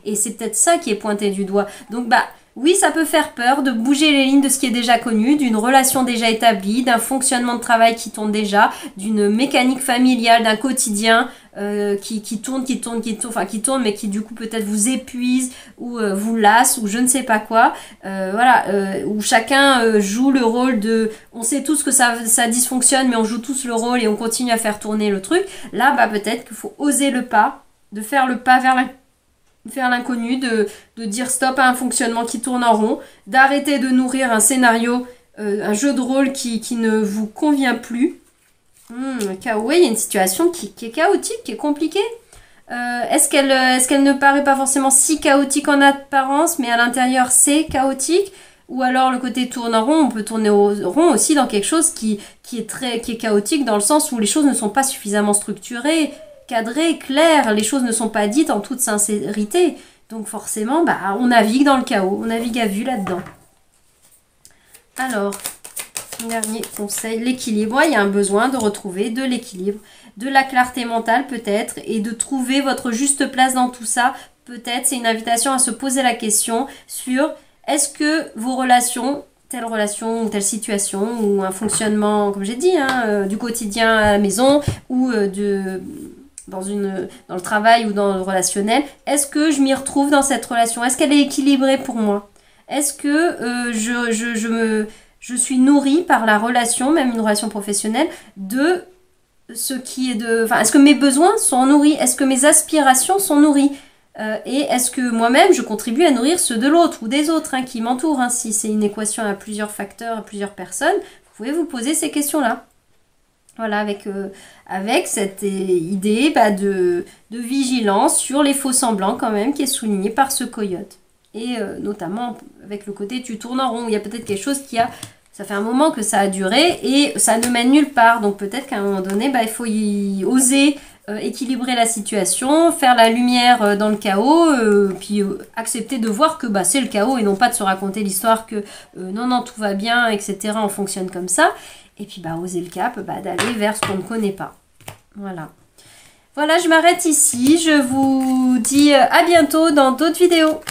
Et c'est peut-être ça qui est pointé du doigt. Donc, bah, oui, ça peut faire peur de bouger les lignes de ce qui est déjà connu, d'une relation déjà établie, d'un fonctionnement de travail qui tourne déjà, d'une mécanique familiale, d'un quotidien qui tourne, enfin qui tourne, mais qui du coup peut-être vous épuise ou vous lasse ou je ne sais pas quoi. Voilà, où chacun joue le rôle de... On sait tous que ça dysfonctionne, mais on joue tous le rôle et on continue à faire tourner le truc. Là, bah peut-être qu'il faut oser le pas, de faire le pas vers l'inconnu, de dire stop à un fonctionnement qui tourne en rond, d'arrêter de nourrir un scénario, un jeu de rôle qui ne vous convient plus. Chaos, il y a une situation qui est chaotique, qui est compliquée. Est-ce qu'elle ne paraît pas forcément si chaotique en apparence, mais à l'intérieur c'est chaotique? Ou alors le côté tourne en rond, on peut tourner au rond aussi dans quelque chose qui est chaotique dans le sens où les choses ne sont pas suffisamment structurées, cadrées, claires, les choses ne sont pas dites en toute sincérité. Donc forcément, bah, on navigue dans le chaos, on navigue à vue là-dedans. Alors, dernier conseil, l'équilibre. Il y a un besoin de retrouver de l'équilibre, de la clarté mentale peut-être, et de trouver votre juste place dans tout ça. Peut-être c'est une invitation à se poser la question sur est-ce que vos relations, telle relation ou telle situation, ou un fonctionnement, comme j'ai dit, du quotidien à la maison, ou dans le travail ou dans le relationnel, est-ce que je m'y retrouve dans cette relation? Est-ce qu'elle est équilibrée pour moi? Est-ce que je suis nourrie par la relation, même une relation professionnelle, de ce qui est de... Enfin, est-ce que mes besoins sont nourris? Est-ce que mes aspirations sont nourries? Et est-ce que moi-même, je contribue à nourrir ceux de l'autre ou des autres qui m'entourent? Si c'est une équation à plusieurs facteurs, à plusieurs personnes, vous pouvez vous poser ces questions-là. Voilà, avec cette idée de vigilance sur les faux semblants quand même, qui est soulignée par ce coyote. Et notamment avec le côté tu tournes en rond, il y a peut-être quelque chose ça fait un moment que ça a duré et ça ne mène nulle part. Donc peut-être qu'à un moment donné, il faut y oser équilibrer la situation, faire la lumière dans le chaos, puis accepter de voir que c'est le chaos et non pas de se raconter l'histoire que non, tout va bien, etc. On fonctionne comme ça. Et puis oser le cap d'aller vers ce qu'on ne connaît pas. Voilà. Voilà, je m'arrête ici. Je vous dis à bientôt dans d'autres vidéos.